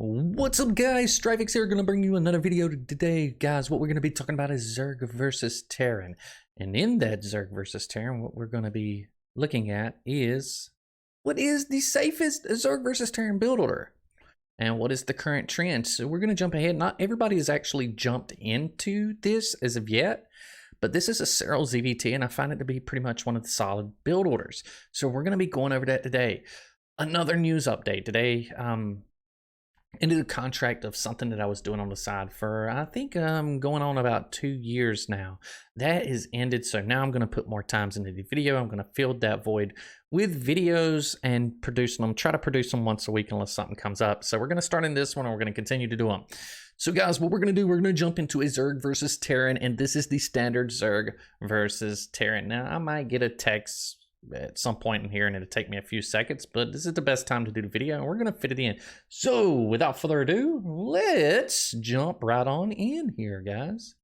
What's up, guys? Safest Zerg gonna bring you another video today. Guys, what we're gonna be talking about is Zerg versus Terran. And in that Zerg versus Terran, what we're gonna be looking at is what is the safest Zerg versus Terran build order? And what is the current trend? So we're gonna jump ahead. Not everybody has actually jumped into this as of yet, but this is a Serral ZVT, and I find it to be pretty much one of the solid build orders. So we're gonna be going over that today. Another news update today. Ended a contract of something that I was doing on the side for, I think, going on about 2 years now. That is ended, so now I'm going to put more times into the video. I'm going to fill that void with videos and producing them. Try to produce them once a week unless something comes up. So we're going to start in this one, and we're going to continue to do them. So guys, what we're going to do, we're going to jump into a Zerg versus Terran, and this is the standard Zerg versus Terran. Now, I might get a text at some point in here and it'll take me a few seconds, but this is the best time to do the video and we're gonna fit it in. So without further ado, let's jump right on in here, guys.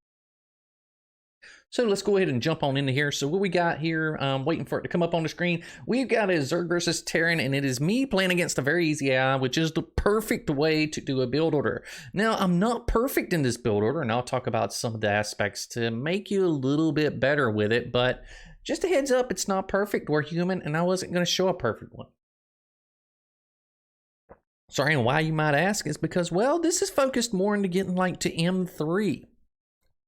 So let's go ahead and jump on into here. So what we got here, waiting for it to come up on the screen, we've got a Zerg versus Terran, and it is me playing against a very easy AI, which is the perfect way to do a build order. Now, I'm not perfect in this build order, and I'll talk about some of the aspects to make you a little bit better with it, but just a heads up, it's not perfect. We're human, and I wasn't going to show a perfect one. Sorry, and why you might ask is because, well, this is focused more into getting like to M3.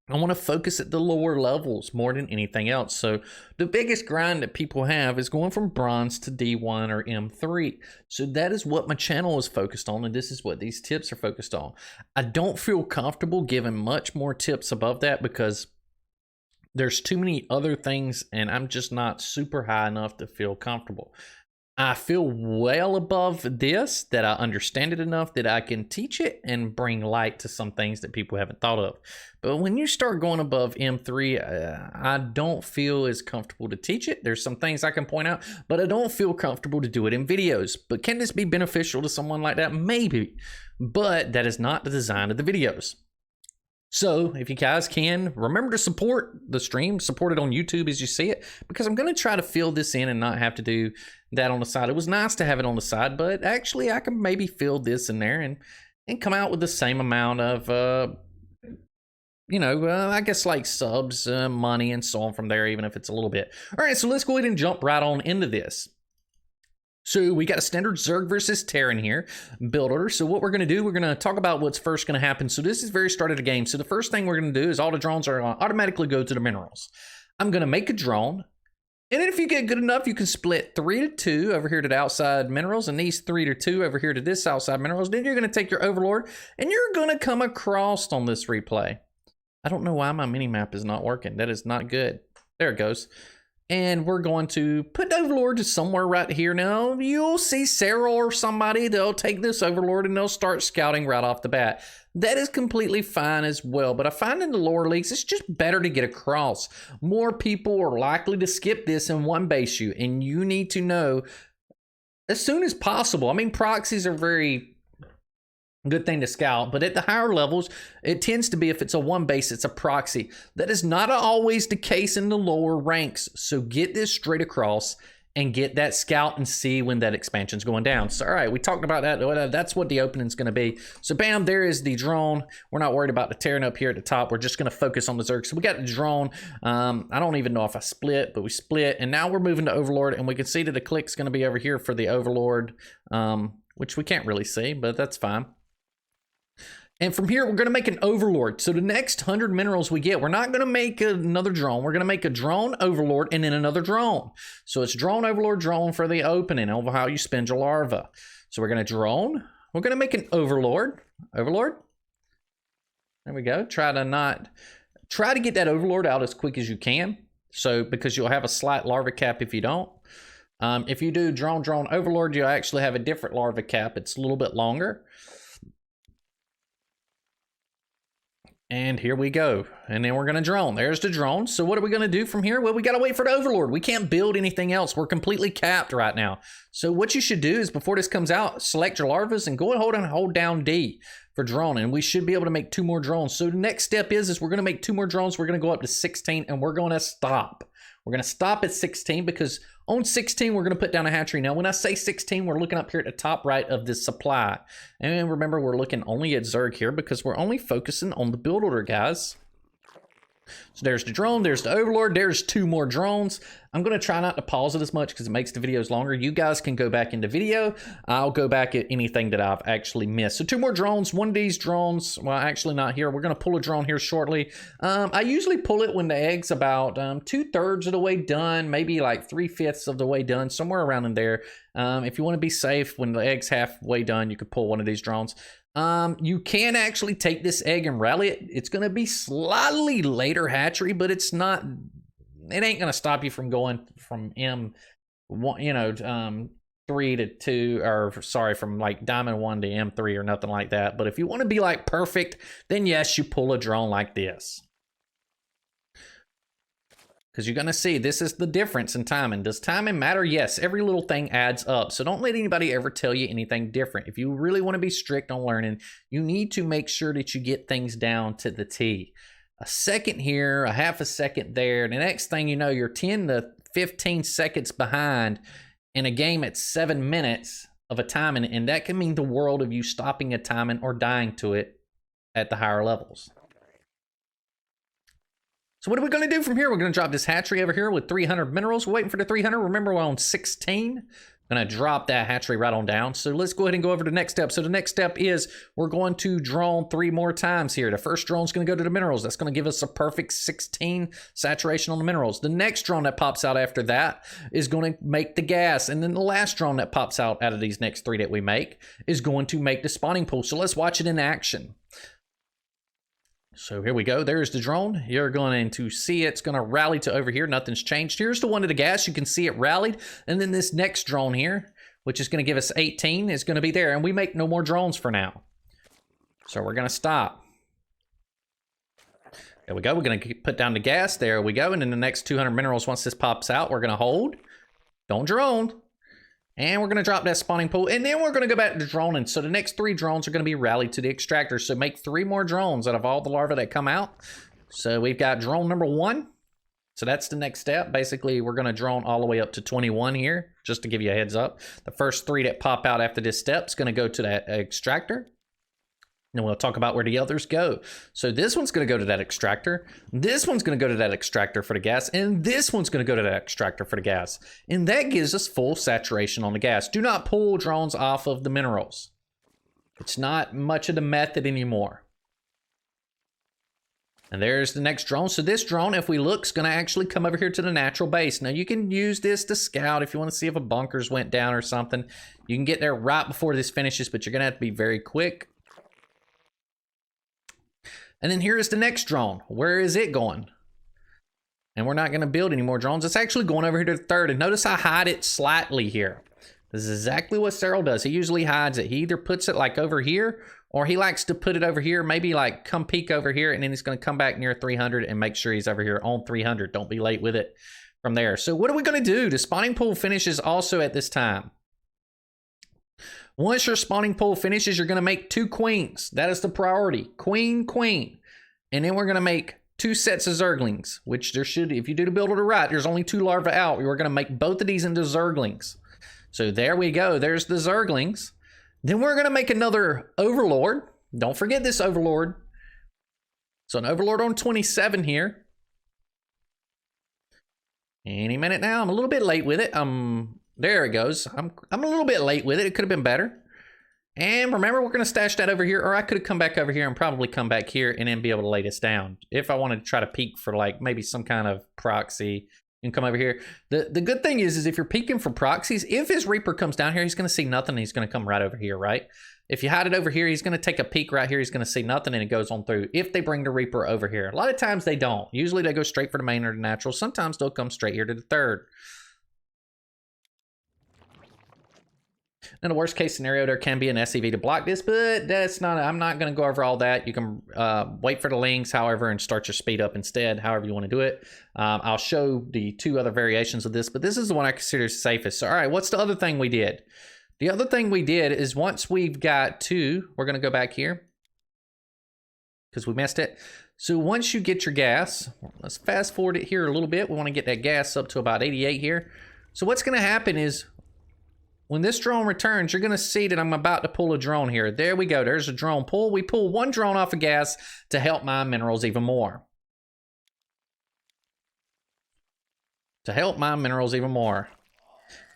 I want to focus at the lower levels more than anything else. So the biggest grind that people have is going from bronze to D1 or M3. So that is what my channel is focused on, and this is what these tips are focused on. I don't feel comfortable giving much more tips above that because there's too many other things, and I'm just not super high enough to feel comfortable. I feel well above this, that I understand it enough that I can teach it and bring light to some things that people haven't thought of. But when you start going above M3, I don't feel as comfortable to teach it. There's some things I can point out, but I don't feel comfortable to do it in videos. But can this be beneficial to someone like that? Maybe. But that is not the design of the videos. So if you guys can, remember to support the stream, support it on YouTube as you see it, because I'm going to try to fill this in and not have to do that on the side. It was nice to have it on the side, but actually I can maybe fill this in there and come out with the same amount of, I guess like subs, money, and so on from there, even if it's a little bit. All right, so let's go ahead and jump right on into this. So we got a standard Zerg versus Terran here, build order. So what we're going to do, we're going to talk about what's first going to happen. So this is very start of the game. So the first thing we're going to do is all the drones are going to automatically go to the minerals. I'm going to make a drone. And then if you get good enough, you can split 3 to 2 over here to the outside minerals, and these 3 to 2 over here to this outside minerals. Then you're going to take your Overlord, and you're going to come across on this replay. I don't know why my mini-map is not working. That is not good. There it goes. And we're going to put Overlord to somewhere right here. Now, you'll see Serral or somebody, they'll take this Overlord and they'll start scouting right off the bat. That is completely fine as well, but I find in the lower leagues, it's just better to get across. More people are likely to skip this and one base you, and you need to know as soon as possible. I mean, proxies are very good thing to scout, but at the higher levels, it tends to be, if it's a one base, it's a proxy. That is not always the case in the lower ranks. So get this straight across and get that scout and see when that expansion's going down. So all right, we talked about that. That's what the opening's going to be. So bam, there is the drone. We're not worried about the Terran up here at the top. We're just going to focus on the Zerg. So we got the drone. I don't even know if I split, but we split, and now we're moving to Overlord, and we can see that the click's going to be over here for the Overlord, which we can't really see, but that's fine. And from here, we're going to make an Overlord. So the next 100 minerals we get, we're not going to make another drone. We're going to make a drone Overlord and then another drone. So it's drone, Overlord, drone for the opening over how you spend your larva. So we're going to drone. We're going to make an Overlord. Overlord. There we go. Try to get that Overlord out as quick as you can. So because you'll have a slight larva cap if you don't. If you do drone, Overlord, you'll actually have a different larva cap. It's a little bit longer. And here we go. And then we're going to drone. There's the drone. So what are we going to do from here? Well, we got to wait for the Overlord. We can't build anything else. We're completely capped right now. So what you should do is before this comes out, select your larvas and go and hold down D for drone. And we should be able to make 2 more drones. So the next step is we're going to make 2 more drones. We're going to go up to 16 and we're going to stop. We're going to stop at 16 because on 16, we're going to put down a hatchery. Now, when I say 16, we're looking up here at the top right of this supply. And remember, we're looking only at Zerg here because we're only focusing on the build order, guys. So there's the drone, there's the Overlord, there's 2 more drones. I'm going to try not to pause it as much because it makes the videos longer. You guys can go back into video. I'll go back at anything that I've actually missed. So 2 more drones. One of these drones, well, actually not here. We're going to pull a drone here shortly. I usually pull it when the egg's about 2/3 of the way done, maybe like 3/5 of the way done, somewhere around in there. If you want to be safe, when the egg's halfway done, you could pull one of these drones. You can actually take this egg and rally it. It's going to be slightly later hatchery, but it ain't going to stop you from going from M1, 3 to 2, or sorry, from like Diamond 1 to M3 or nothing like that. But if you want to be like perfect, then yes, you pull a drone like this. Because you're going to see, this is the difference in timing. Does timing matter? Yes, every little thing adds up. So don't let anybody ever tell you anything different. If you really want to be strict on learning, you need to make sure that you get things down to the T. A second here, a half a second there. The next thing you know, you're 10 to 15 seconds behind in a game at 7 minutes of a timing. And that can mean the world of you stopping a timing or dying to it at the higher levels. So what are we going to do from here? We're going to drop this hatchery over here with 300 minerals. We're waiting for the 300. Remember, we're on 16. I'm going to drop that hatchery right on down. So let's go ahead and go over to the next step. So the next step is we're going to drone 3 more times here. The first drone is going to go to the minerals. That's going to give us a perfect 16 saturation on the minerals. The next drone that pops out after that is going to make the gas. And then the last drone that pops out of these next 3 that we make is going to make the spawning pool. So let's watch it in action. So here we go. There's the drone. You're going to see it's going to rally to over here. Nothing's changed. Here's the one to the gas. You can see it rallied. And then this next drone here, which is going to give us 18, is going to be there. And we make no more drones for now. So we're going to stop. There we go. We're going to put down the gas. There we go. And then the next 200 minerals, once this pops out, we're going to hold. Don't drone. And we're going to drop that spawning pool. And then we're going to go back to droning. So the next 3 drones are going to be rallied to the extractor. So make 3 more drones out of all the larvae that come out. So we've got drone number 1. So that's the next step. Basically, we're going to drone all the way up to 21 here, just to give you a heads up. The first 3 that pop out after this step is going to go to that extractor. And we'll talk about where the others go. So this one's going to go to that extractor. This one's going to go to that extractor for the gas. And this one's going to go to that extractor for the gas. And that gives us full saturation on the gas. Do not pull drones off of the minerals. It's not much of the method anymore. And there's the next drone. So this drone, if we look, is going to actually come over here to the natural base. Now you can use this to scout if you want to see if a bunkers went down or something. You can get there right before this finishes, but you're going to have to be very quick. And then here's the next drone. Where is it going? And we're not going to build any more drones. It's actually going over here to the 3rd. And notice I hide it slightly here. This is exactly what Serral does. He usually hides it. He either puts it like over here, or he likes to put it over here, maybe like come peek over here, and then he's going to come back near 300 and make sure he's over here on 300. Don't be late with it from there. So what are we going to do? The spawning pool finishes also at this time. Once your spawning pool finishes, you're going to make 2 queens. That is the priority. Queen, queen. And then we're going to make 2 sets of zerglings, which there should, if you do the build order right, there's only 2 larvae out. We're going to make both of these into zerglings. So there we go. There's the zerglings. Then we're going to make another overlord. Don't forget this overlord. So an overlord on 27 here. Any minute now. I'm a little bit late with it. There it goes. I'm a little bit late with it. It could have been better. And remember, we're going to stash that over here. Or I could have come back over here and probably come back here and then be able to lay this down. If I wanted to try to peek for like maybe some kind of proxy, you can come over here. The good thing is if you're peeking for proxies, if his Reaper comes down here, he's going to see nothing. And he's going to come right over here, right? If you hide it over here, he's going to take a peek right here. He's going to see nothing and it goes on through. If they bring the Reaper over here. A lot of times they don't. Usually they go straight for the main or the natural. Sometimes they'll come straight here to the 3rd. In the worst case scenario, there can be an SCV to block this, but that's not, I'm not going to go over all that. You can wait for the links, however, and start your speed up instead, however you want to do it. I'll show the 2 other variations of this, but this is the one I consider safest. So, all right, what's the other thing we did? The other thing we did is once we've got 2, we're going to go back here. because we missed it. So once you get your gas, let's fast forward it here a little bit. We want to get that gas up to about 88 here. So what's going to happen is when this drone returns, you're going to see that I'm about to pull a drone here. There we go. There's a drone pull. We pull one drone off of gas to help mine minerals even more.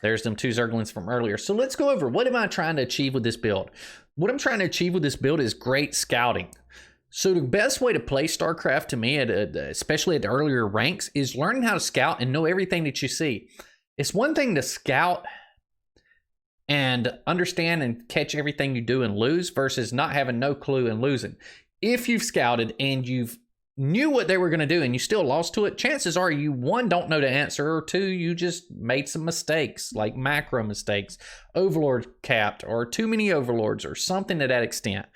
There's them 2 Zerglings from earlier. So let's go over, what am I trying to achieve with this build? What I'm trying to achieve with this build is great scouting. So the best way to play StarCraft to me, especially at the earlier ranks, is learning how to scout and know everything that you see. It's one thing to scout and understand and catch everything you do and lose versus not having no clue and losing. If you've scouted and you've knew what they were going to do and you still lost to it, chances are you, 1, don't know the answer, or 2, you just made some mistakes, like macro mistakes, Overlord capped, or too many Overlords, or something to that extent.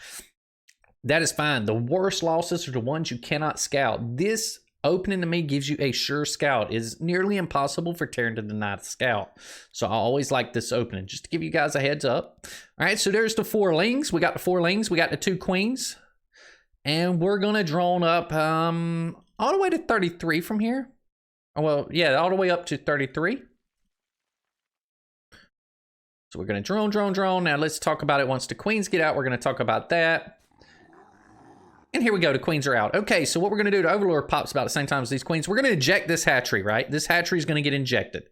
That is fine. The worst losses are the ones you cannot scout. This opening to me gives you a sure scout. It is nearly impossible for Terran to deny the scout. So I always like this opening, just to give you guys a heads up. All right, so there's the 4 lings. We got the 4 lings. We got the 2 queens. And we're going to drone up all the way to 33 from here. Oh, well, yeah, all the way up to 33. So we're going to drone. Now let's talk about it once the queens get out. We're going to talk about that. And here we go, the queens are out. Okay, so what we're going to do, the Overlord pops about the same time as these queens. We're going to eject this hatchery, right? This hatchery is going to get injected.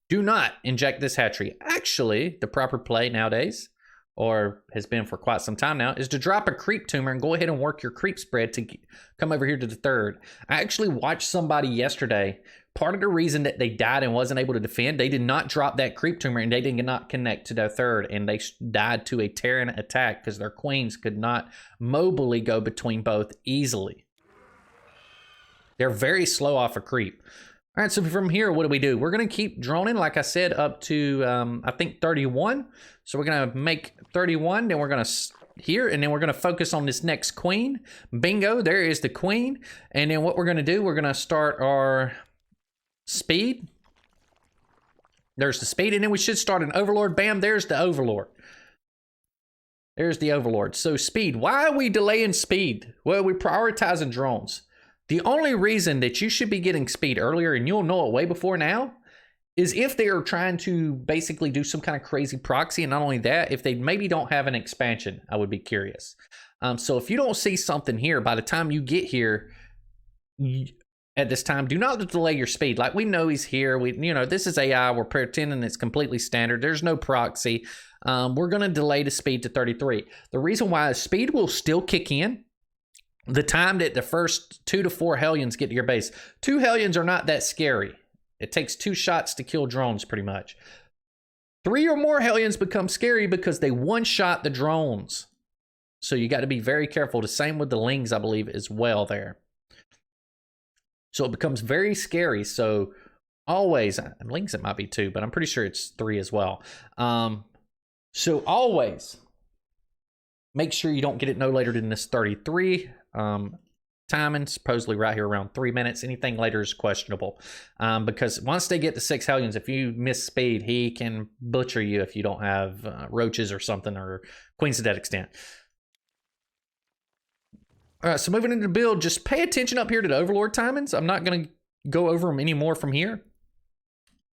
Do not inject this hatchery. Actually, the proper play nowadays, or has been for quite some time now, is to drop a creep tumor and go ahead and work your creep spread to come over here to the 3rd. I actually watched somebody yesterday. Part of the reason that they died and wasn't able to defend, they did not drop that creep tumor and they did not connect to their 3rd, and they died to a Terran attack because their queens could not mobily go between both easily. They're very slow off a creep. All right, so from here, what do? We're going to keep droning, like I said, up to, I think, 31. So we're going to make 31, then we're going to here, and then we're going to focus on this next queen. Bingo, there is the queen. And then what we're going to do, we're going to start our speed. There's the speed, and then we should start an Overlord. Bam, there's the Overlord. There's the Overlord. So speed. Why are we delaying speed? Well, we're prioritizing drones. The only reason that you should be getting speed earlier, and you'll know it way before now, is if they are trying to basically do some kind of crazy proxy. And not only that, if they maybe don't have an expansion, I would be curious. So if you don't see something here, by the time you get here, at this time, do not delay your speed. Like, we know he's here. This is AI. We're pretending it's completely standard. There's no proxy. We're going to delay the speed to 33. The reason why is speed will still kick in the time that the first 2 to 4 Hellions get to your base. 2 Hellions are not that scary. It takes 2 shots to kill drones, pretty much. 3 or more Hellions become scary because they one-shot the drones. So you got to be very careful. The same with the Lings, I believe, as well there. So it becomes very scary. So always, Lings it might be 2, but I'm pretty sure it's 3 as well. So always make sure you don't get it no later than this 33. Timing, supposedly right here around 3 minutes. Anything later is questionable. Because once they get to 6 Hellions, if you miss speed, he can butcher you if you don't have roaches or something, or queens to that extent. All right, so moving into the build, just pay attention up here to the Overlord Timings. I'm not going to go over them anymore from here.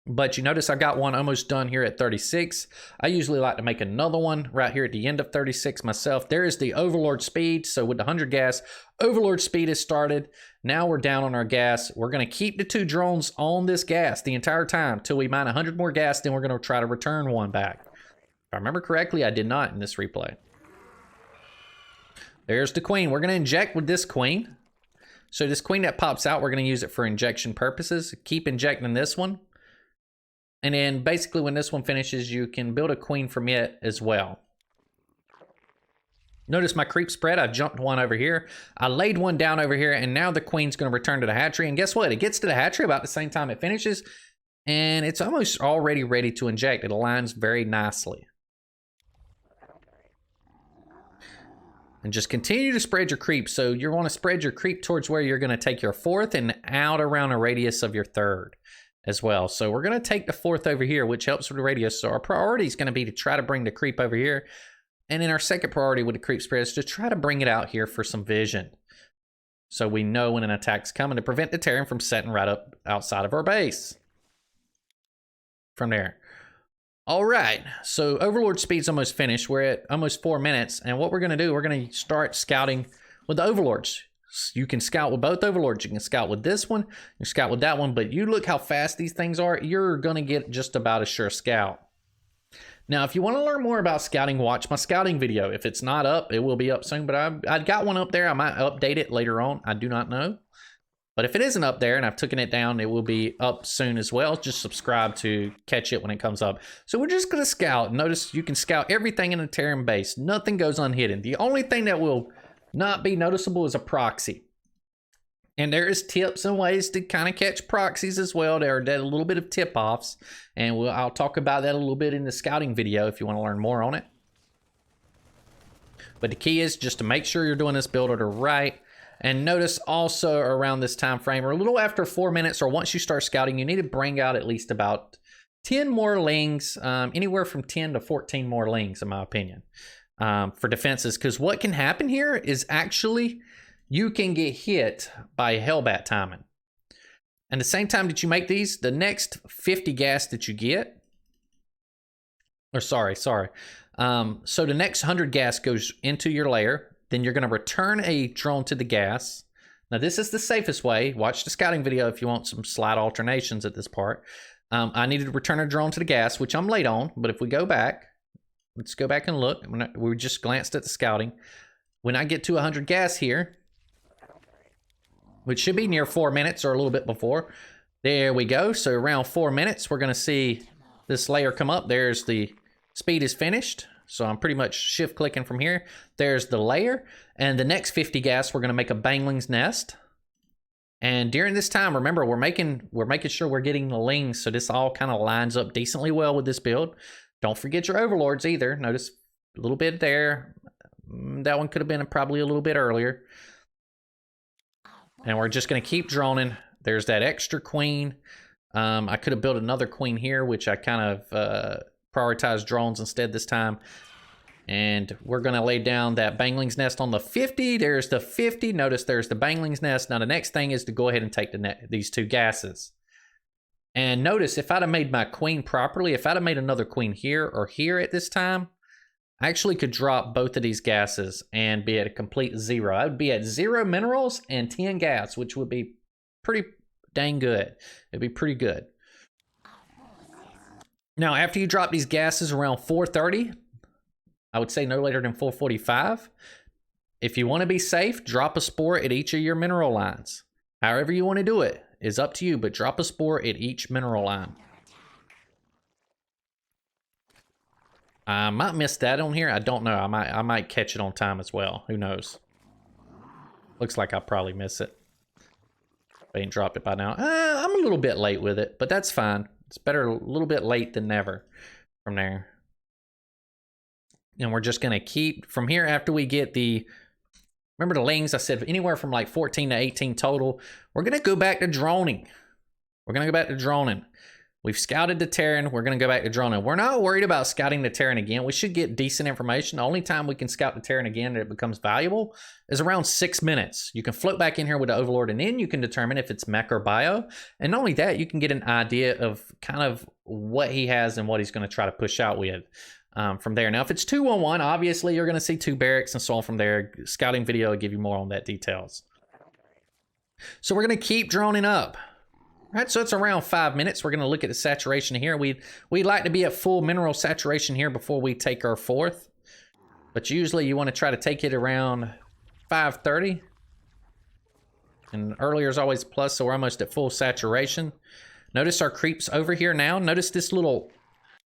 But you notice I got one almost done here at 36. I usually like to make another one right here at the end of 36 myself. There is the Overlord speed. So with the 100 gas, Overlord speed is started. Now we're down on our gas. We're going to keep the 2 drones on this gas the entire time till we mine 100 more gas. Then we're going to try to return one back. If I remember correctly, I did not in this replay. There's the queen. We're going to inject with this queen. So this queen that pops out, we're going to use it for injection purposes. Keep injecting this one. And then basically when this one finishes, you can build a queen from it as well. Notice my creep spread. I jumped one over here. I laid one down over here, and now the queen's going to return to the hatchery. And guess what? It gets to the hatchery about the same time it finishes, and it's almost already ready to inject. It aligns very nicely. And just continue to spread your creep. So you want to spread your creep towards where you're going to take your 4th and out around a radius of your 3rd. As well. So we're going to take the 4th over here, which helps with the radius. So our priority is going to be to try to bring the creep over here. And then our second priority with the creep spread is to try to bring it out here for some vision. so we know when an attack's coming to prevent the Terran from setting right up outside of our base. From there. All right, so Overlord speed's almost finished. We're at almost 4 minutes, and what we're going to do, we're going to start scouting with the Overlords. You can scout with both Overlords. You can scout with this one, you scout with that one, but you look how fast these things are, you're going to get just about a sure scout. Now, if you want to learn more about scouting, watch my scouting video. If it's not up, it will be up soon, but I've got one up there. I might update it later on. I do not know. But if it isn't up there and I've taken it down, it will be up soon as well. Just subscribe to catch it when it comes up. So we're just going to scout. Notice you can scout everything in a Terran base. Nothing goes unhidden. The only thing that will not be noticeable is a proxy. And there is tips and ways to kind of catch proxies as well. There are a little bit of tip-offs. And I'll talk about that a little bit in the scouting video if you want to learn more on it. But the key is just to make sure you're doing this build order right. And notice also around this time frame, or a little after 4 minutes, or once you start scouting, you need to bring out at least about 10 more lings, anywhere from 10 to 14 more lings, in my opinion, for defenses. Because what can happen here is actually you can get hit by Hellbat timing. And the same time that you make these, the next 50 gas that you get, or sorry. So the next 100 gas goes into your layer. Then you're going to return a drone to the gas. Now, this is the safest way. Watch the scouting video if you want some slight alternations at this part. I needed to return a drone to the gas, which I'm late on. But if we go back, let's go back and look. We just glanced at the scouting. When I get to 100 gas here, which should be near 4 minutes or a little bit before, there we go. So around 4 minutes, we're going to see this layer come up. There's the speed is finished. So I'm pretty much shift clicking from here. There's the layer. And the next 50 gas, we're going to make a bangling's nest. And during this time, remember, we're making sure we're getting the lings. So this all kind of lines up decently well with this build. Don't forget your overlords either. Notice a little bit there. That one could have been probably a little bit earlier. And we're just going to keep droning. There's that extra queen. I could have built another queen here, which I kind of prioritized drones instead this time. And we're going to lay down that bangling's nest on the 50. There's the 50. Notice there's the bangling's nest. Now the next thing is to go ahead and take these two gases. And notice if I'd have made my queen properly, if I'd have made another queen here or here at this time, I actually could drop both of these gases and be at a complete 0. I would be at 0 minerals and 10 gas, which would be pretty dang good. It'd be pretty good. Now, after you drop these gases around 4:30, I would say no later than 4:45. If you want to be safe, drop a spore at each of your mineral lines. However you want to do it is up to you, but drop a spore at each mineral line. I might miss that on here. I don't know. I might catch it on time as well. Who knows? Looks like I'll probably miss it. If I ain't dropped it by now. I'm a little bit late with it, but that's fine. It's better a little bit late than never from there. And we're just going to keep from here after we get the, remember the lings, I said anywhere from like 14 to 18 total. We're going to go back to droning. We've scouted the Terran. We're going to go back to droning. We're not worried about scouting the Terran again. We should get decent information. The only time we can scout the Terran again that it becomes valuable is around 6 minutes. You can float back in here with the Overlord, and then you can determine if it's mech or bio. And not only that, you can get an idea of kind of what he has and what he's going to try to push out with from there. Now, if it's 2-1-1, obviously you're going to see 2 barracks and so on from there. Scouting video will give you more on that details. So we're going to keep droning up. All right, so it's around 5 minutes. We're going to look at the saturation here. We'd like to be at full mineral saturation here before we take our 4th. But usually you want to try to take it around 5:30. And earlier is always a plus, so we're almost at full saturation. Notice our creeps over here now. Notice this little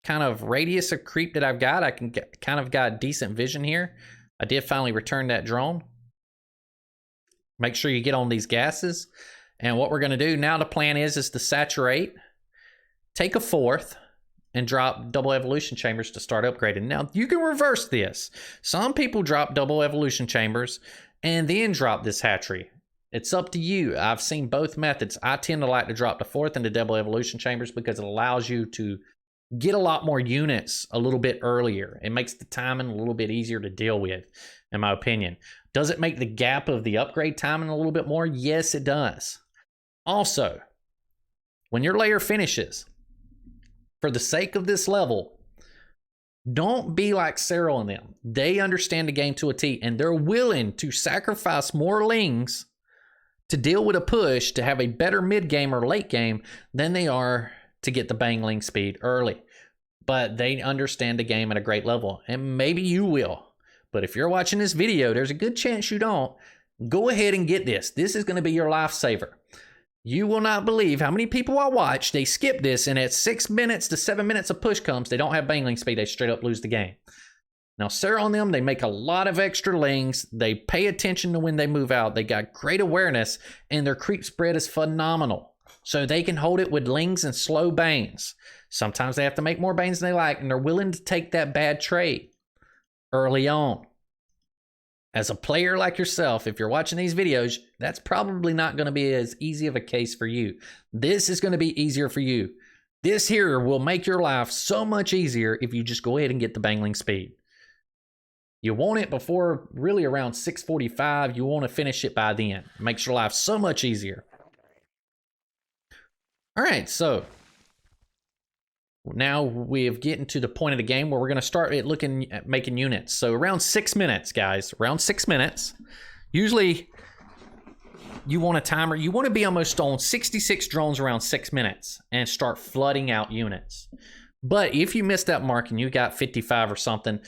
kind of radius of creep that I've got. I can kind of got decent vision here. I did finally return that drone. Make sure you get on these gases. And what we're going to do now, the plan is to saturate, take a 4th, and drop double evolution chambers to start upgrading. Now, you can reverse this. Some people drop double evolution chambers and then drop this hatchery. It's up to you. I've seen both methods. I tend to like to drop the 4th into double evolution chambers because it allows you to get a lot more units a little bit earlier. It makes the timing a little bit easier to deal with, in my opinion. Does it make the gap of the upgrade timing a little bit more? Yes, it does. Also, when your layer finishes, for the sake of this level, don't be like Serral and them. They understand the game to a T, and they're willing to sacrifice more lings to deal with a push to have a better mid game or late game than they are to get the bangling speed early. But they understand the game at a great level, and maybe you will. But if you're watching this video, there's a good chance you don't. Go ahead and get this. This is going to be your lifesaver. You will not believe how many people I watch, they skip this, and at 6 minutes to 7 minutes of push comes, they don't have bangling speed, they straight up lose the game. Now, Serral on them, they make a lot of extra lings. They pay attention to when they move out. They got great awareness, and their creep spread is phenomenal. So they can hold it with lings and slow banes. Sometimes they have to make more banes than they like, and they're willing to take that bad trade early on. As a player like yourself, if you're watching these videos, that's probably not going to be as easy of a case for you. This is going to be easier for you. This here will make your life so much easier if you just go ahead and get the bangling speed. You want it before really around 6:45. You want to finish it by then. It makes your life so much easier. All right, so now we're getting to the point of the game where we're going to start looking at making units. So around 6 minutes, guys, around 6 minutes. Usually you want a timer. You want to be almost on 66 drones around 6 minutes and start flooding out units. But if you missed that mark and you got 55 or something,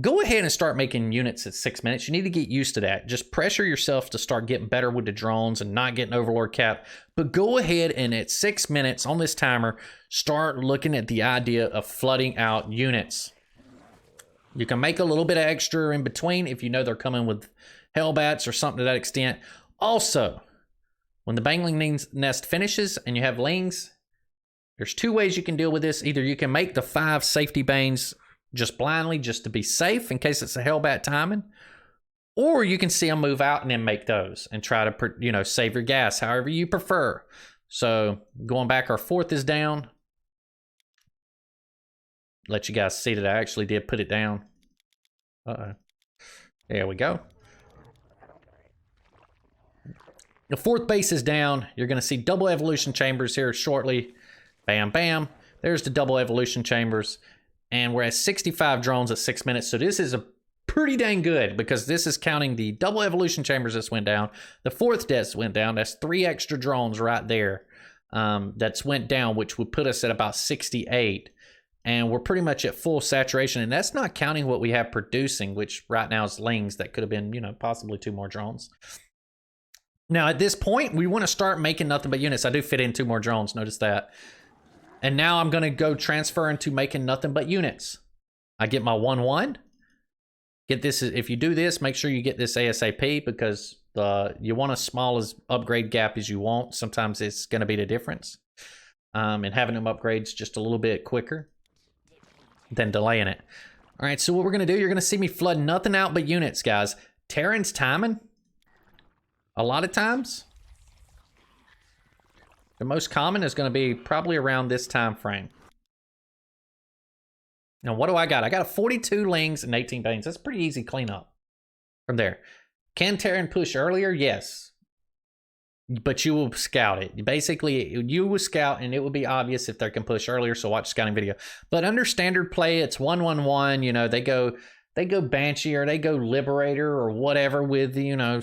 go ahead and start making units at 6 minutes. You need to get used to that. Just pressure yourself to start getting better with the drones and not getting Overlord cap. But go ahead and at 6 minutes on this timer, start looking at the idea of flooding out units. You can make a little bit of extra in between if you know they're coming with Hellbats or something to that extent. Also, when the Bangling Nest finishes and you have lings, there's two ways you can deal with this. Either you can make the 5 safety banes just blindly, just to be safe in case it's a Hellbat timing, or you can see them move out and then make those and try to, save your gas, however you prefer. So going back, our 4th is down. Let you guys see that I actually did put it down. There we go. The 4th base is down. You're going to see double evolution chambers here shortly. Bam, bam. There's the double evolution chambers. And we're at 65 drones at 6 minutes. So this is a pretty dang good because this is counting the double evolution chambers that went down. The 4th death went down. That's 3 extra drones right there. That's went down, which would put us at about 68. And we're pretty much at full saturation. And that's not counting what we have producing, which right now is lings. That could have been, possibly 2 more drones. Now, at this point, we want to start making nothing but units. I do fit in 2 more drones. Notice that. And now I'm going to go transfer into making nothing but units. I get my 1-1. Get this. If you do this, make sure you get this ASAP because you want as small as upgrade gap as you want. Sometimes it's going to be the difference. And having them upgrades just a little bit quicker than delaying it. All right, so what we're going to do, you're going to see me flood nothing out but units, guys. Terran's timing, a lot of times, the most common is going to be probably around this time frame. Now, what do I got? I got 42 lings and 18 banes. That's pretty easy cleanup from there. Can Terran push earlier? Yes. But you will scout it. Basically, you will scout, and it will be obvious if they can push earlier, so watch the scouting video. But under standard play, it's 1-1-1. They go Banshee or they go Liberator or whatever with,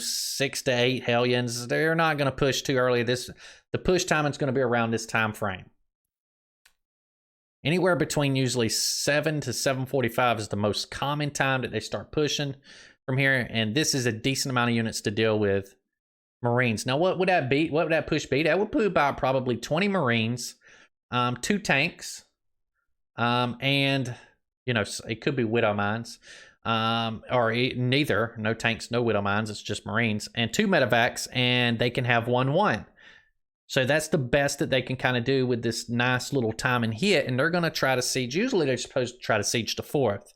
6 to 8 Hellions. They're not going to push too early. The push timing is going to be around this time frame. Anywhere between usually 7 to 7:45 is the most common time that they start pushing from here. And this is a decent amount of units to deal with. Marines. Now, what would that be? What would that push be? That would put about probably 20 Marines, 2 tanks, and, it could be Widow Mines, or neither. No tanks, no Widow Mines. It's just Marines. And 2 medevacs, and they can have 1-1. So that's the best that they can kind of do with this nice little time and hit. And they're going to try to siege. Usually they're supposed to try to siege the 4th.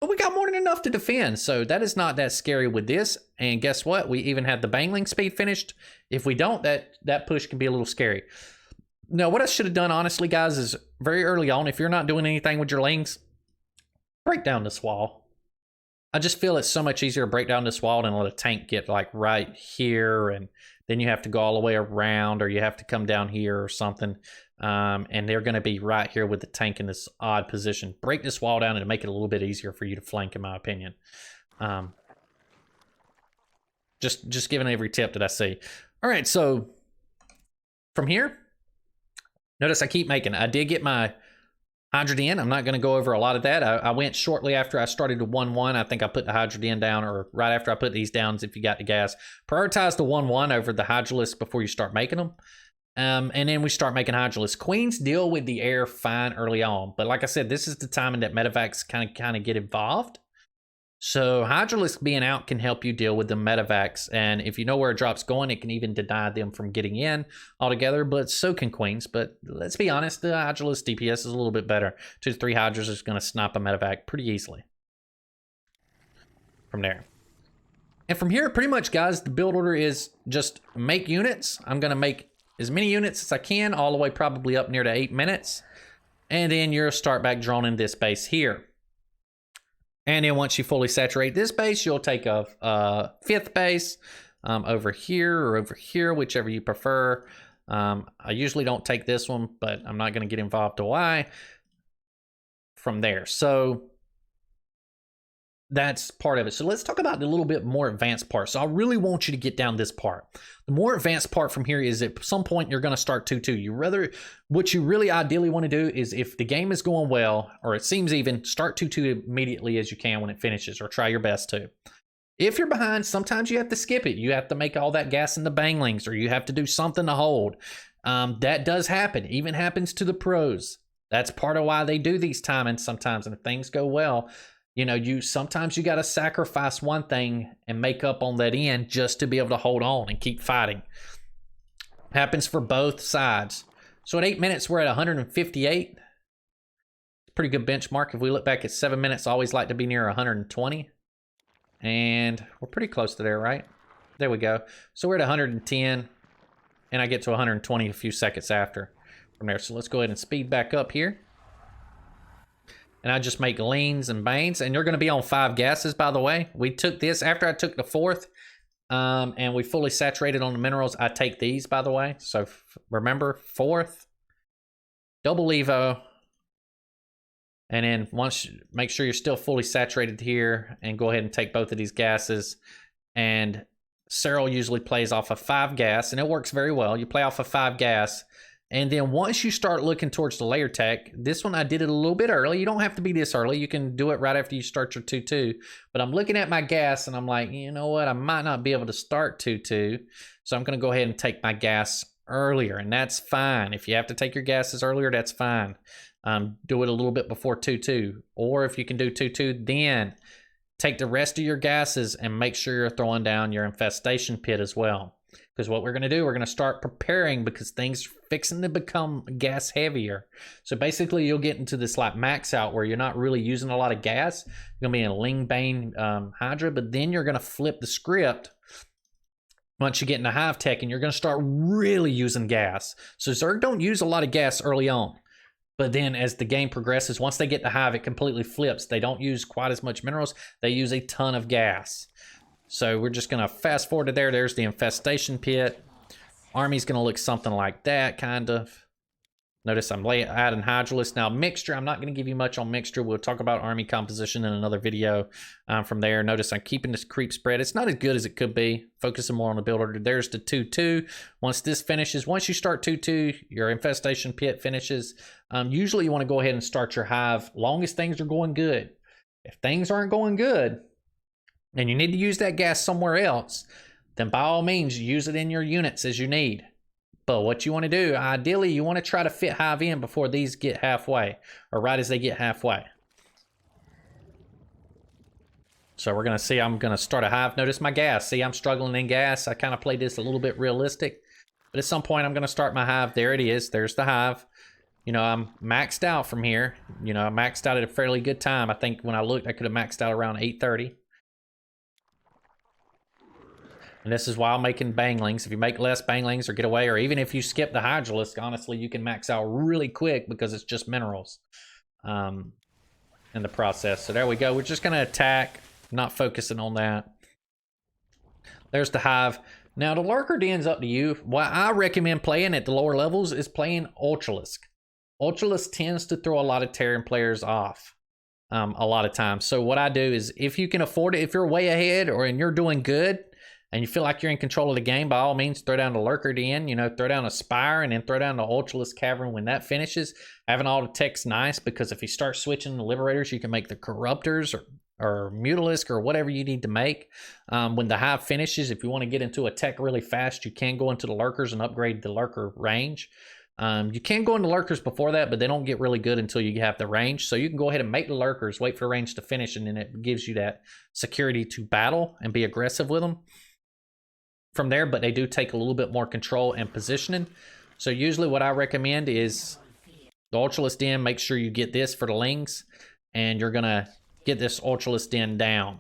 But we got more than enough to defend. So that is not that scary with this. And guess what? We even have the bangling speed finished. If we don't, that push can be a little scary. No, what I should have done, honestly, guys, is very early on, if you're not doing anything with your lings, break down this wall. I just feel it's so much easier to break down this wall than let a tank get like right here, and then you have to go all the way around, or you have to come down here or something. And they're going to be right here with the tank in this odd position. Break this wall down and make it a little bit easier for you to flank, in my opinion. Just giving every tip that I see. All right, so from here, notice I keep making. I did get my Hydrogen. I'm not going to go over a lot of that. I went shortly after I started to 1-1. I think I put the Hydrogen down, or right after I put these down if you got the gas. Prioritize the 1-1 over the Hydralisks before you start making them. And then we start making Hydralisks. Queens deal with the air fine early on. But like I said, this is the timing that medevacs kind of get involved. So Hydralisk being out can help you deal with the medevacs, and if you know where a drop's going, it can even deny them from getting in altogether, but so can Queens. But let's be honest, the Hydralisk DPS is a little bit better. 2 to 3 Hydras is going to snipe a medevac pretty easily from there. And from here, pretty much, guys, the build order is just make units. I'm going to make as many units as I can, all the way probably up near to 8 minutes, and then you'll start back droning this base here. And then once you fully saturate this base, you'll take a 5th base over here or over here, whichever you prefer. I usually don't take this one, but I'm not going to get involved to why. From there. So that's part of it. So let's talk about the little bit more advanced part. So I really want you to get down this part. The more advanced part from here is at some point you're going to start 2-2. What you really ideally want to do is, if the game is going well, or it seems even, start 2-2 immediately as you can when it finishes, or try your best to. If you're behind, sometimes you have to skip it. You have to make all that gas in the banglings, or you have to do something to hold. That does happen. Even happens to the pros. That's part of why they do these timings sometimes, and if things go well, you know, sometimes you got to sacrifice one thing and make up on that end just to be able to hold on and keep fighting. Happens for both sides. So at 8 minutes, we're at 158. Pretty good benchmark. If we look back at 7 minutes, I always like to be near 120. And we're pretty close to there, right? There we go. So we're at 110. And I get to 120 a few seconds after from there. So let's go ahead and speed back up here. And I just make leans and banes, and you're going to be on 5 gases, by the way. We took this after I took the 4th, and we fully saturated on the minerals. I take these, by the way. So remember, 4th, double Evo, and then make sure you're still fully saturated here, and go ahead and take both of these gases. And Serral usually plays off a 5 gas, and it works very well. You play off a 5 gas. And then once you start looking towards the layer tech, this one I did it a little bit early. You don't have to be this early. You can do it right after you start your 2-2. But I'm looking at my gas and I'm like, you know what? I might not be able to start 2-2. So I'm going to go ahead and take my gas earlier. And that's fine. If you have to take your gases earlier, that's fine. Do it a little bit before 2-2. Or if you can do 2-2, then take the rest of your gases and make sure you're throwing down your Infestation Pit as well. Because what we're going to do, we're going to start preparing, because things are fixing to become gas heavier. So basically you'll get into this like max out where you're not really using a lot of gas. You're going to be in a Ling Bane Hydra, but then you're going to flip the script once you get into Hive Tech, and you're going to start really using gas. So Zerg don't use a lot of gas early on. But then as the game progresses, once they get to Hive, it completely flips. They don't use quite as much minerals. They use a ton of gas. So we're just going to fast forward to there. There's the Infestation Pit. Army's going to look something like that, kind of. Notice I'm adding Hydralisk. Now, mixture, I'm not going to give you much on mixture. We'll talk about army composition in another video from there. Notice I'm keeping this creep spread. It's not as good as it could be. Focusing more on the build order. There's the 2-2. Once this finishes, once you start 2-2, your Infestation Pit finishes. Usually you want to go ahead and start your Hive long as things are going good. If things aren't going good, and you need to use that gas somewhere else, then by all means, use it in your units as you need. But what you want to do, ideally, you want to try to fit Hive in before these get halfway, or right as they get halfway. So we're going to see, I'm going to start a Hive. Notice my gas. See, I'm struggling in gas. I kind of played this a little bit realistic. But at some point, I'm going to start my Hive. There it is. There's the Hive. You know, I'm maxed out from here. You know, I maxed out at a fairly good time. I think when I looked, I could have maxed out around 8:30. And this is while making banglings. If you make less banglings or get away, or even if you skip the Hydralisk, honestly, you can max out really quick because it's just minerals in the process. So there we go. We're just going to attack, not focusing on that. There's the hive. Now, the lurker den's up to you. What I recommend playing at the lower levels is playing Ultralisk. Ultralisk tends to throw a lot of Terran players off a lot of times. So what I do is, if you can afford it, if you're way ahead and you're doing good, and you feel like you're in control of the game, by all means, throw down the Lurker Den, you know, throw down a Spire, and then throw down the Ultralisk Cavern when that finishes. Having all the tech's nice, because if you start switching the Liberators, you can make the Corruptors or Mutalisk or whatever you need to make. When the Hive finishes, if you want to get into a tech really fast, you can go into the Lurkers and upgrade the Lurker range. You can go into Lurkers before that, but they don't get really good until you have the range. So you can go ahead and make the Lurkers, wait for the range to finish, and then it gives you that security to battle and be aggressive with them from there, but they do take a little bit more control and positioning. So usually what I recommend is the Ultralisk Den. Make sure you get this for the Lings, and you're gonna get this Ultralisk Den down.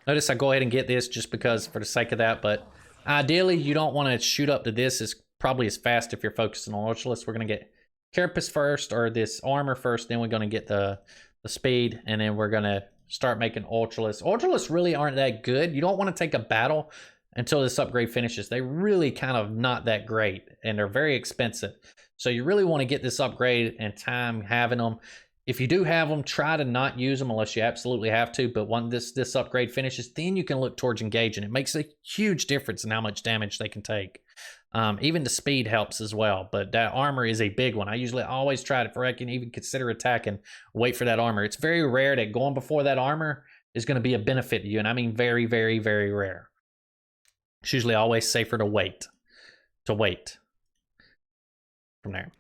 Notice I go ahead and get this just because for the sake of that, but ideally you don't want to shoot up to this as probably as fast if you're focusing on Ultralisk. We're gonna get Carapace first, or this armor first, then we're gonna get the speed, and then we're gonna start making Ultralisk. Ultralisk really aren't that good. You don't want to take a battle until this upgrade finishes. They really kind of not that great, and they're very expensive. So you really want to get this upgrade and time having them. If you do have them, try to not use them unless you absolutely have to. But when this upgrade finishes, then you can look towards engaging. It makes a huge difference in how much damage they can take. Even the speed helps as well, but that armor is a big one. I usually always try to, if I can even consider attacking, wait for that armor. It's very rare that going before that armor is going to be a benefit to you, and I mean very, very, very rare. It's usually always safer to wait from there.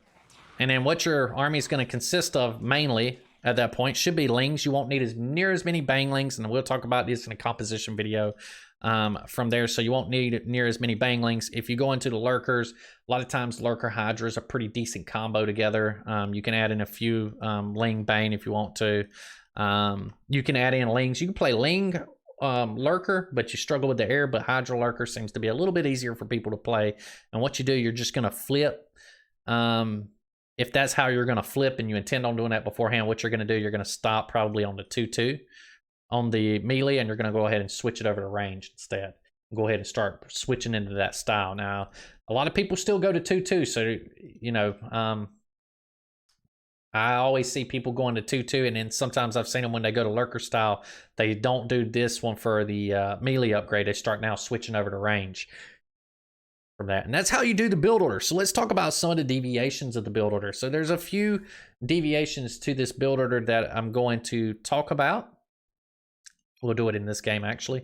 And then what your army is going to consist of mainly at that point should be Lings. You won't need near as many Banglings, and we'll talk about this in a composition video from there. So you won't need near as many Banglings. If you go into the Lurkers, a lot of times Lurker Hydra is a pretty decent combo together. You can add in a few Ling Bane if you want to. You can add in Lings. You can play Ling Lurker, but you struggle with the air, but Hydra Lurker seems to be a little bit easier for people to play. And what you do, you're just going to flip. If that's how you're going to flip and you intend on doing that beforehand, what you're going to do, you're going to stop probably on the 2-2 on the melee, and you're going to go ahead and switch it over to range instead. Go ahead and start switching into that style. Now, a lot of people still go to 2-2, so, you know, I always see people going to 2-2, and then sometimes I've seen them when they go to Lurker style, they don't do this one for the melee upgrade. They start now switching over to range from that. And that's how you do the build order. So let's talk about some of the deviations of the build order. So there's a few deviations to this build order that I'm going to talk about. We'll do it in this game, actually.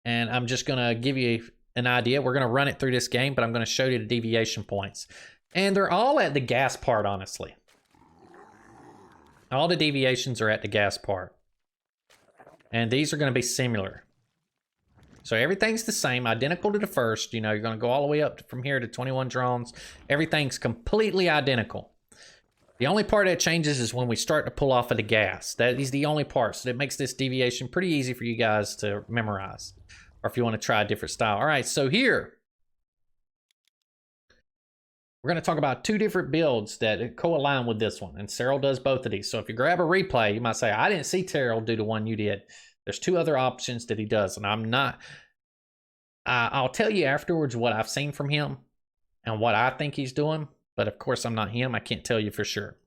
And I'm just going to give you an idea. We're going to run it through this game, but I'm going to show you the deviation points. And they're all at the gas part, honestly. All the deviations are at the gas part. And these are going to be similar. So everything's the same, identical to the first. You know, you're going to go all the way up from here to 21 drones. Everything's completely identical. The only part that changes is when we start to pull off of the gas. That is the only part. So that makes this deviation pretty easy for you guys to memorize. Or if you want to try a different style. All right, so here, we're going to talk about two different builds that co-align with this one. And Serral does both of these. So if you grab a replay, you might say, I didn't see Serral do the one you did. There's two other options that he does. And I'm not... I'll tell you afterwards what I've seen from him and what I think he's doing. But of course, I'm not him. I can't tell you for sure.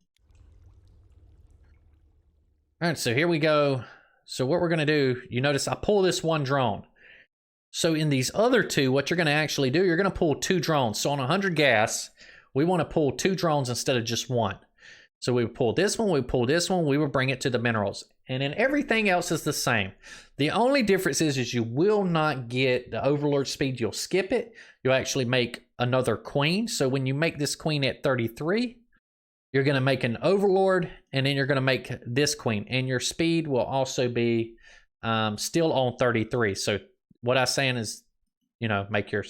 All right, so here we go. So what we're going to do, you notice I pull this one drone. So in these other two, what you're going to actually do, you're going to pull two drones. So on 100 gas, we want to pull two drones instead of just one. So we would pull this one, we would pull this one, we would bring it to the minerals. And then everything else is the same. The only difference is you will not get the Overlord speed. You'll skip it. You'll actually make another queen. So when you make this queen at 33, you're going to make an Overlord, and then you're going to make this queen. And your speed will also be still on 33. So what I'm saying is, you know, make your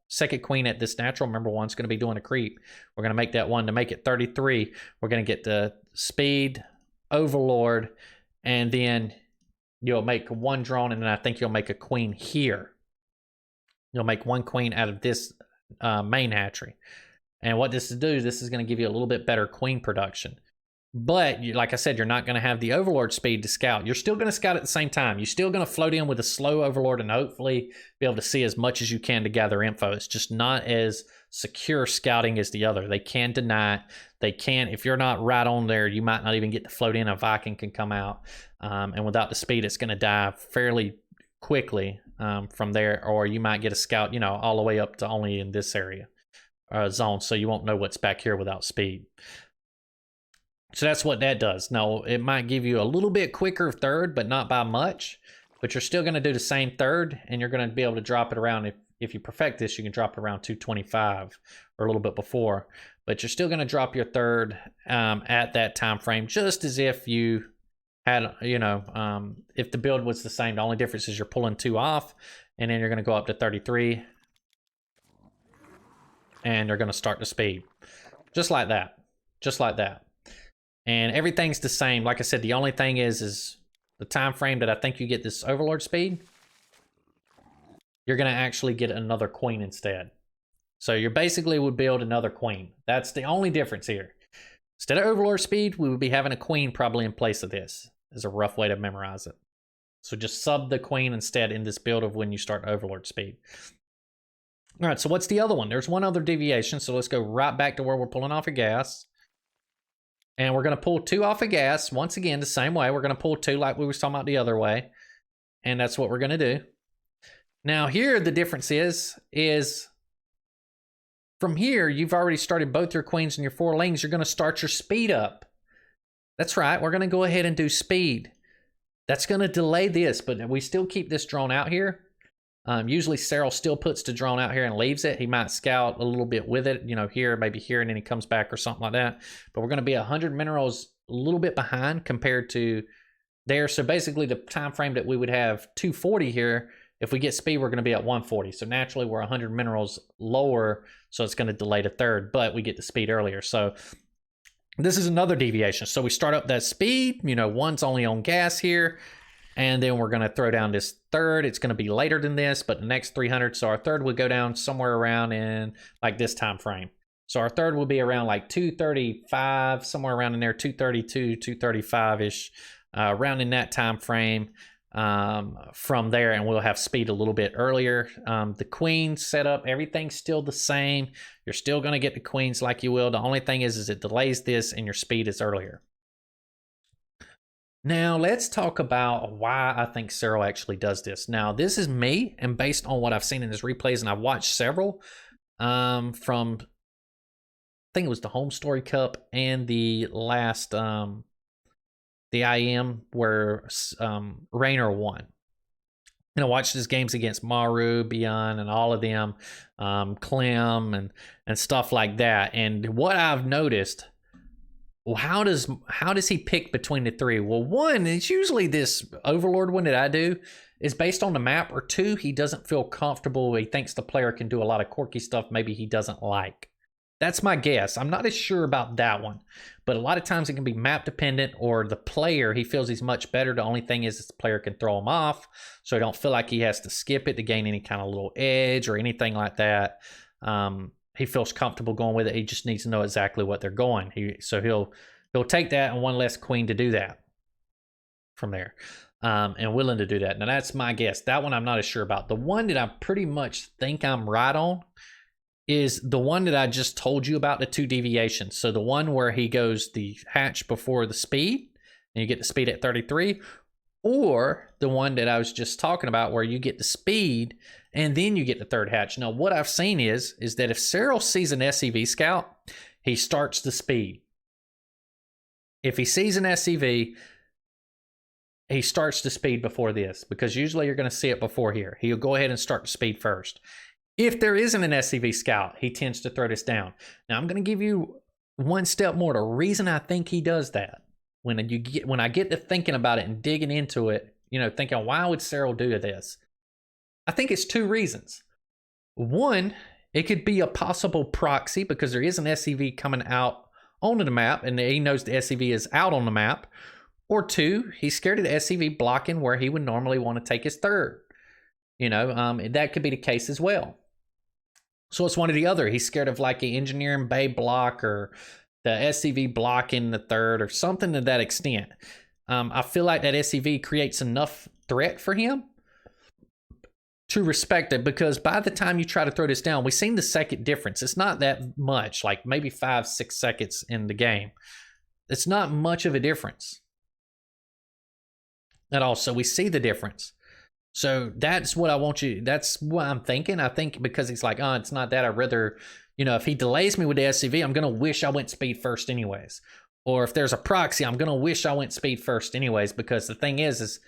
second queen at this natural. Remember, one's going to be doing a creep. We're going to make that one to make it 33. We're going to get the speed, Overlord, and then you'll make one drone, and then I think you'll make a queen here. You'll make one queen out of this main hatchery. And what this is this is going to give you a little bit better queen production. But like I said, you're not going to have the Overlord speed to scout. You're still going to scout at the same time. You're still going to float in with a slow Overlord and hopefully be able to see as much as you can to gather info. It's just not as secure scouting as the other. They can deny it. They can, if you're not right on there, you might not even get to float in. A Viking can come out. And without the speed, it's going to die fairly quickly from there. Or you might get a scout, all the way up to only in this area zone. So you won't know what's back here without speed. So that's what that does. Now, it might give you a little bit quicker third, but not by much. But you're still going to do the same third, and you're going to be able to drop it around. If you perfect this, you can drop it around 225 or a little bit before. But you're still going to drop your third at that time frame, just as if you had, if the build was the same. The only difference is you're pulling 2 off, and then you're going to go up to 33. And you're going to start the speed. Just like that. Just like that. And everything's the same. Like I said, the only thing is the time frame that I think you get this Overlord speed, you're going to actually get another queen instead. So you basically would build another queen. That's the only difference here. Instead of Overlord speed, we would be having a queen probably in place of this. Is a rough way to memorize it. So just sub the queen instead in this build of when you start Overlord speed. All right, so what's the other one? There's one other deviation. So let's go right back to where we're pulling off of gas. And we're going to pull 2 off of gas. Once again, the same way. We're going to pull 2 like we were talking about the other way. And that's what we're going to do. Now here, the difference is from here, you've already started both your queens and your 4 lings. You're going to start your speed up. That's right. We're going to go ahead and do speed. That's going to delay this, but we still keep this drone out here. Usually Serral still puts the drone out here and leaves it. He might scout a little bit with it, here, maybe here, and then he comes back or something like that. But we're going to be 100 minerals a little bit behind compared to there. So basically the time frame that we would have 240 here, if we get speed, we're going to be at 140. So naturally we're 100 minerals lower, so it's going to delay the third, but we get the speed earlier. So this is another deviation. So we start up that speed, one's only on gas here. And then we're going to throw down this third. It's going to be later than this, but the next 300. So our third would go down somewhere around in like this time frame. So our third will be around like 235, somewhere around in there, 232, 235-ish, around in that time frame from there. And we'll have speed a little bit earlier. The queen setup, everything's still the same. You're still going to get the queens like you will. The only thing is it delays this and your speed is earlier. Now, let's talk about why I think Serral actually does this. Now, this is me, and based on what I've seen in his replays, and I've watched several from, I think it was the Home Story Cup and the last, the IM where Raynor won. And I watched his games against Maru, Beyond, and all of them, Clem, and stuff like that. And what I've noticed... Well, how does he pick between the 3? Well, 1, it's usually this Overlord one that I do is based on the map, or 2, he doesn't feel comfortable. He thinks the player can do a lot of quirky stuff maybe he doesn't like. That's my guess. I'm not as sure about that one, but a lot of times it can be map dependent, or the player, he feels he's much better. The only thing is the player can throw him off, so he don't feel like he has to skip it to gain any kind of little edge or anything like that. He feels comfortable going with it. He just needs to know exactly what they're going. So he'll take that and one less queen to do that from there, and willing to do that. Now that's my guess. That one I'm not as sure about. The one that I pretty much think I'm right on is the one that I just told you about, the 2 deviations. So the one where he goes the hatch before the speed, and you get the speed at 33, or the one that I was just talking about where you get the speed and then you get the third hatch. Now, what I've seen is that if Serral sees an SCV scout, he starts the speed. If he sees an SCV, he starts the speed before this, because usually you're going to see it before here. He'll go ahead and start the speed first. If there isn't an SCV scout, he tends to throw this down. Now, I'm going to give you one step more. The reason I think he does that, when I get to thinking about it and digging into it, thinking, why would Serral do this? I think it's 2 reasons. 1, it could be a possible proxy because there is an SCV coming out onto the map and he knows the SCV is out on the map. Or two, he's scared of the SCV blocking where he would normally want to take his third. You know, that could be the case as well. So it's one or the other. He's scared of like an engineering bay block or the SCV blocking the third or something to that extent. I feel like that SCV creates enough threat for him to respect it, because by the time you try to throw this down, we've seen the second difference. It's not that much, like maybe 5-6 seconds in the game. It's not much of a difference at all. So we see the difference. So that's what I want you, that's what I'm thinking. I think because he's like, oh, it's not that. I'd rather, you know, if he delays me with the SCV, I'm going to wish I went speed first anyways. Or if there's a proxy, I'm going to wish I went speed first anyways, because the thing is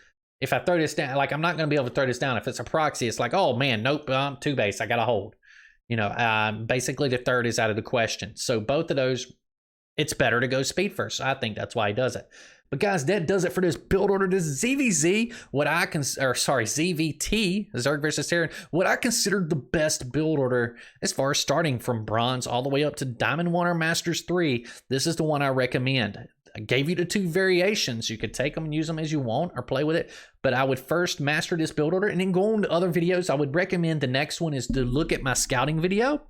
if I throw this down, like I'm not going to be able to throw this down. If it's a proxy, it's like, oh man, nope, I'm 2 base. I got to hold. You know, basically the third is out of the question. So both of those, it's better to go speed first. So I think that's why he does it. But guys, that does it for this build order. This ZVZ, ZVT, Zerg versus Terran, what I consider the best build order as far as starting from bronze all the way up to Diamond 1 or Masters 3. This is the one I recommend. I gave you the 2 variations. You could take them and use them as you want or play with it. But I would first master this build order and then go on to other videos. I would recommend the next one is to look at my scouting video.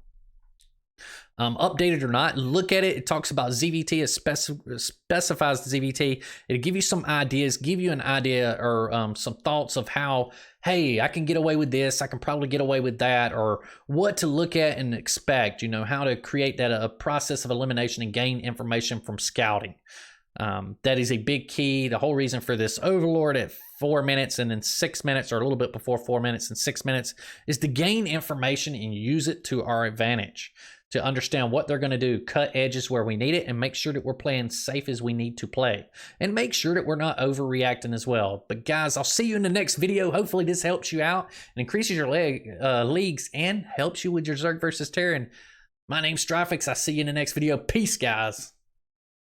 Updated or not, look at it. It talks about ZVT. It specifies the ZVT. It'll give you some ideas, give you an idea or some thoughts of how, hey, I can get away with this. I can probably get away with that, or what to look at and expect, you know, how to create that a process of elimination and gain information from scouting. That is a big key. The whole reason for this Overlord at 4 minutes and then 6 minutes, or a little bit before 4 minutes and 6 minutes, is to gain information and use it to our advantage, to understand what they're going to do, cut edges where we need it, and make sure that we're playing safe as we need to play, and make sure that we're not overreacting as well. But guys, I'll see you in the next video. Hopefully this helps you out and increases your leagues and helps you with your Zerg versus Terran. My name's Strifix. I'll see you in the next video. Peace, guys.